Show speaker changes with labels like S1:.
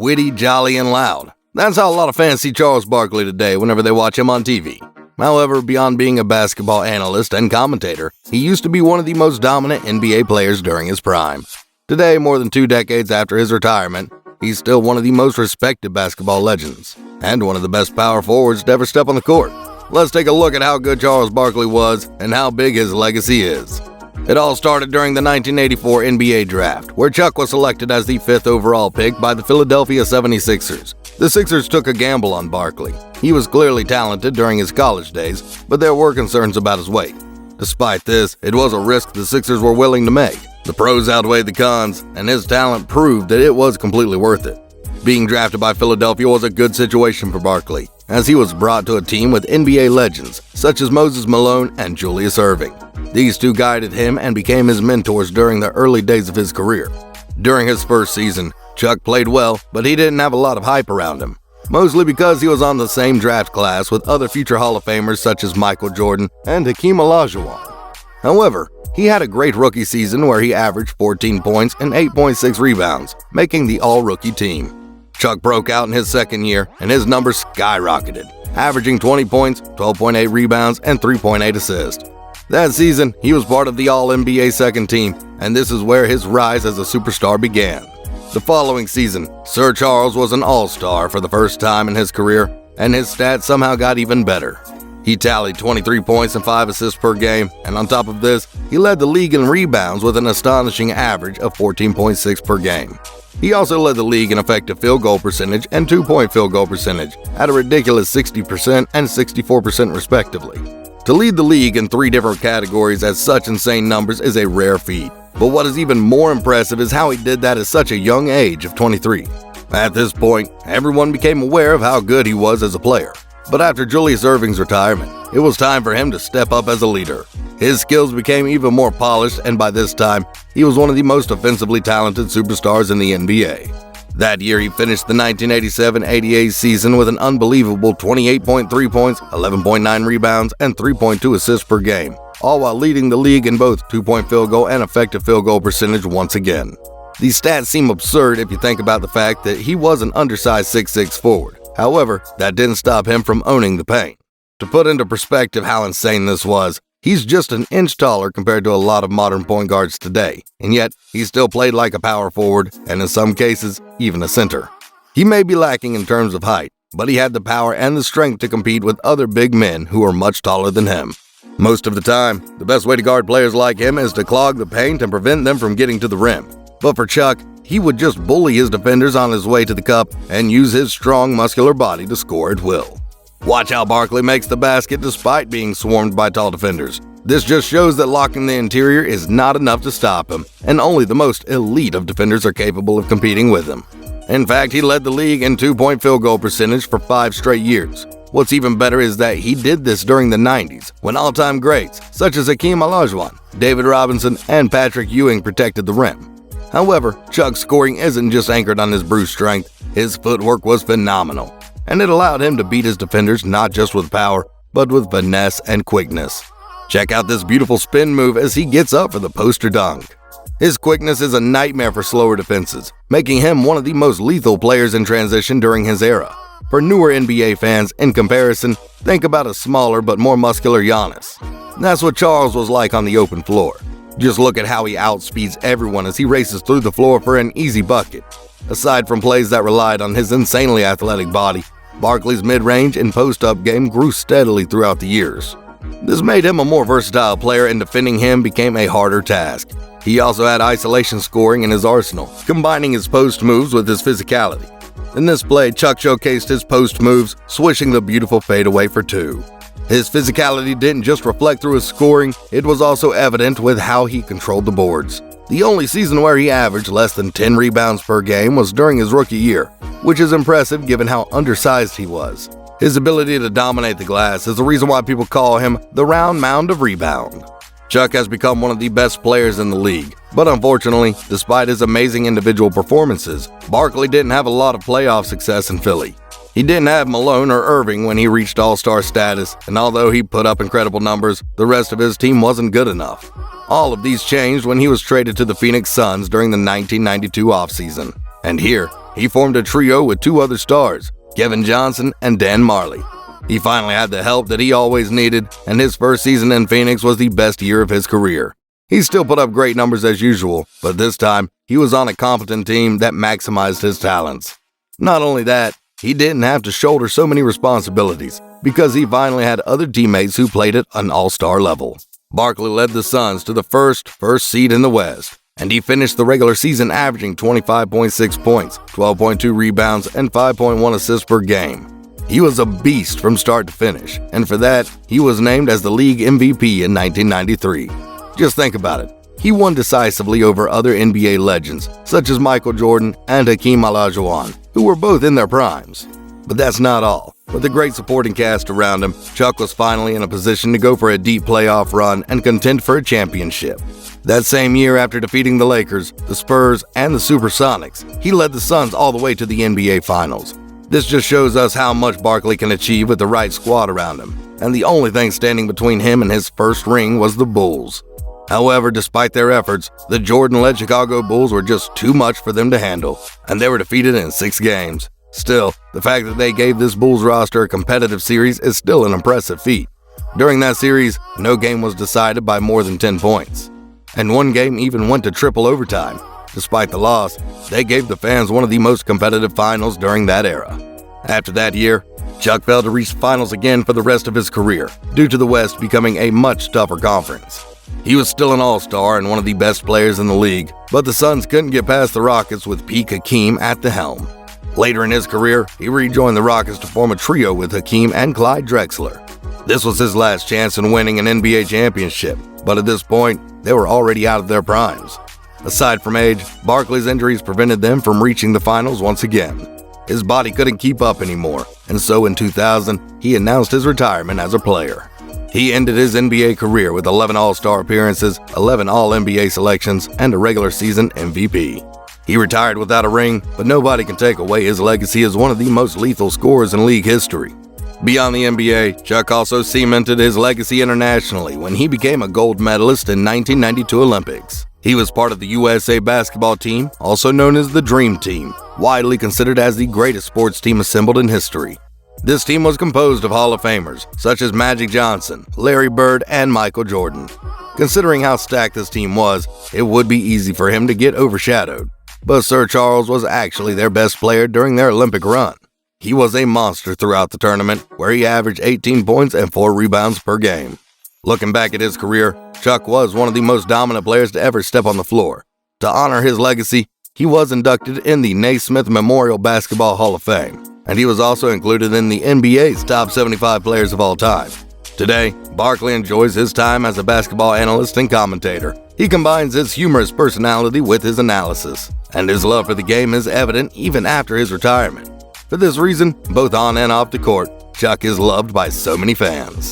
S1: witty, jolly, and loud. That's how a lot of fans see Charles Barkley today whenever they watch him on TV. However, beyond being a basketball analyst and commentator, he used to be one of the most dominant NBA players during his prime. Today, more than 2 decades after his retirement, he's still one of the most respected basketball legends, and one of the best power forwards to ever step on the court. Let's take a look at how good Charles Barkley was and how big his legacy is. It all started during the 1984 NBA draft, where Chuck was selected as the 5th overall pick by the Philadelphia 76ers. The Sixers took a gamble on Barkley. He was clearly talented during his college days, but there were concerns about his weight. Despite this, it was a risk the Sixers were willing to make. The pros outweighed the cons, and his talent proved that it was completely worth it. Being drafted by Philadelphia was a good situation for Barkley, as he was brought to a team with NBA legends such as Moses Malone and Julius Erving. These two guided him and became his mentors during the early days of his career. During his first season, Chuck played well, but he didn't have a lot of hype around him, mostly because he was on the same draft class with other future Hall of Famers such as Michael Jordan and Hakeem Olajuwon. However, he had a great rookie season where he averaged 14 points and 8.6 rebounds, making the all-rookie team. Chuck broke out in his second year, and his numbers skyrocketed, averaging 20 points, 12.8 rebounds, and 3.8 assists. That season, he was part of the All-NBA second team, and this is where his rise as a superstar began. The following season, Sir Charles was an all-star for the first time in his career, and his stats somehow got even better. He tallied 23 points and 5 assists per game, and on top of this, he led the league in rebounds with an astonishing average of 14.6 per game. He also led the league in effective field goal percentage and 2-point field goal percentage at a ridiculous 60% and 64% respectively. To lead the league in 3 different categories at such insane numbers is a rare feat. But what is even more impressive is how he did that at such a young age of 23. At this point, everyone became aware of how good he was as a player. But after Julius Erving's retirement, it was time for him to step up as a leader. His skills became even more polished, and by this time, he was one of the most offensively talented superstars in the NBA. That year, he finished the 1987-88 season with an unbelievable 28.3 points, 11.9 rebounds, and 3.2 assists per game, all while leading the league in both 2-point field goal and effective field goal percentage once again. These stats seem absurd if you think about the fact that he was an undersized 6'6" forward. However, that didn't stop him from owning the paint. To put into perspective how insane this was, he's just an inch taller compared to a lot of modern point guards today, and yet he still played like a power forward, and in some cases, even a center. He may be lacking in terms of height, but he had the power and the strength to compete with other big men who are much taller than him. Most of the time, the best way to guard players like him is to clog the paint and prevent them from getting to the rim. But for Chuck, he would just bully his defenders on his way to the cup and use his strong, muscular body to score at will. Watch how Barkley makes the basket despite being swarmed by tall defenders. This just shows that locking the interior is not enough to stop him, and only the most elite of defenders are capable of competing with him. In fact, he led the league in 2-point field goal percentage for 5 straight years. What's even better is that he did this during the 90s, when all-time greats such as Hakeem Olajuwon, David Robinson, and Patrick Ewing protected the rim. However, Chuck's scoring isn't just anchored on his brute strength. His footwork was phenomenal, and it allowed him to beat his defenders not just with power, but with finesse and quickness. Check out this beautiful spin move as he gets up for the poster dunk. His quickness is a nightmare for slower defenses, making him one of the most lethal players in transition during his era. For newer NBA fans, in comparison, think about a smaller but more muscular Giannis. That's what Charles was like on the open floor. Just look at how he outspeeds everyone as he races through the floor for an easy bucket. Aside from plays that relied on his insanely athletic body, Barkley's mid-range and post-up game grew steadily throughout the years. This made him a more versatile player, and defending him became a harder task. He also had isolation scoring in his arsenal, combining his post moves with his physicality. In this play, Chuck showcased his post moves, swishing the beautiful fadeaway for 2. His physicality didn't just reflect through his scoring, it was also evident with how he controlled the boards. The only season where he averaged less than 10 rebounds per game was during his rookie year, which is impressive given how undersized he was. His ability to dominate the glass is the reason why people call him the round mound of rebound. Chuck has become one of the best players in the league, but unfortunately, despite his amazing individual performances, Barkley didn't have a lot of playoff success in Philly. He didn't have Malone or Erving when he reached All-Star status, and although he put up incredible numbers, the rest of his team wasn't good enough. All of these changed when he was traded to the Phoenix Suns during the 1992 offseason. And here, he formed a trio with two other stars, Kevin Johnson and Dan Marley. He finally had the help that he always needed, and his first season in Phoenix was the best year of his career. He still put up great numbers as usual, but this time, he was on a competent team that maximized his talents. Not only that, he didn't have to shoulder so many responsibilities because he finally had other teammates who played at an all-star level. Barkley led the Suns to the first seed in the West, and he finished the regular season averaging 25.6 points, 12.2 rebounds, and 5.1 assists per game. He was a beast from start to finish, and for that, he was named as the league MVP in 1993. Just think about it. He won decisively over other NBA legends, such as Michael Jordan and Hakeem Olajuwon, who were both in their primes. But that's not all. With a great supporting cast around him, Chuck was finally in a position to go for a deep playoff run and contend for a championship. That same year, after defeating the Lakers, the Spurs, and the Supersonics, he led the Suns all the way to the NBA Finals. This just shows us how much Barkley can achieve with the right squad around him, and the only thing standing between him and his first ring was the Bulls. However, despite their efforts, the Jordan-led Chicago Bulls were just too much for them to handle, and they were defeated in 6 games. Still, the fact that they gave this Bulls roster a competitive series is still an impressive feat. During that series, no game was decided by more than 10 points, and one game even went to triple overtime. Despite the loss, they gave the fans one of the most competitive finals during that era. After that year, Chuck failed to reach the finals again for the rest of his career, due to the West becoming a much tougher conference. He was still an all-star and one of the best players in the league, but the Suns couldn't get past the Rockets with peak Hakeem at the helm. Later in his career, he rejoined the Rockets to form a trio with Hakeem and Clyde Drexler. This was his last chance in winning an NBA championship, but at this point, they were already out of their primes. Aside from age, Barkley's injuries prevented them from reaching the finals once again. His body couldn't keep up anymore, and so in 2000, he announced his retirement as a player. He ended his NBA career with 11 All-Star appearances, 11 All-NBA selections, and a regular season MVP. He retired without a ring, but nobody can take away his legacy as one of the most lethal scorers in league history. Beyond the NBA, Chuck also cemented his legacy internationally when he became a gold medalist in 1992 Olympics. He was part of the USA basketball team, also known as the Dream Team, widely considered as the greatest sports team assembled in history. This team was composed of Hall of Famers, such as Magic Johnson, Larry Bird, and Michael Jordan. Considering how stacked this team was, it would be easy for him to get overshadowed. But Sir Charles was actually their best player during their Olympic run. He was a monster throughout the tournament, where he averaged 18 points and 4 rebounds per game. Looking back at his career, Chuck was one of the most dominant players to ever step on the floor. To honor his legacy, he was inducted in the Naismith Memorial Basketball Hall of Fame, and he was also included in the NBA's top 75 players of all time. Today, Barkley enjoys his time as a basketball analyst and commentator. He combines his humorous personality with his analysis, and his love for the game is evident even after his retirement. For this reason, both on and off the court, Chuck is loved by so many fans.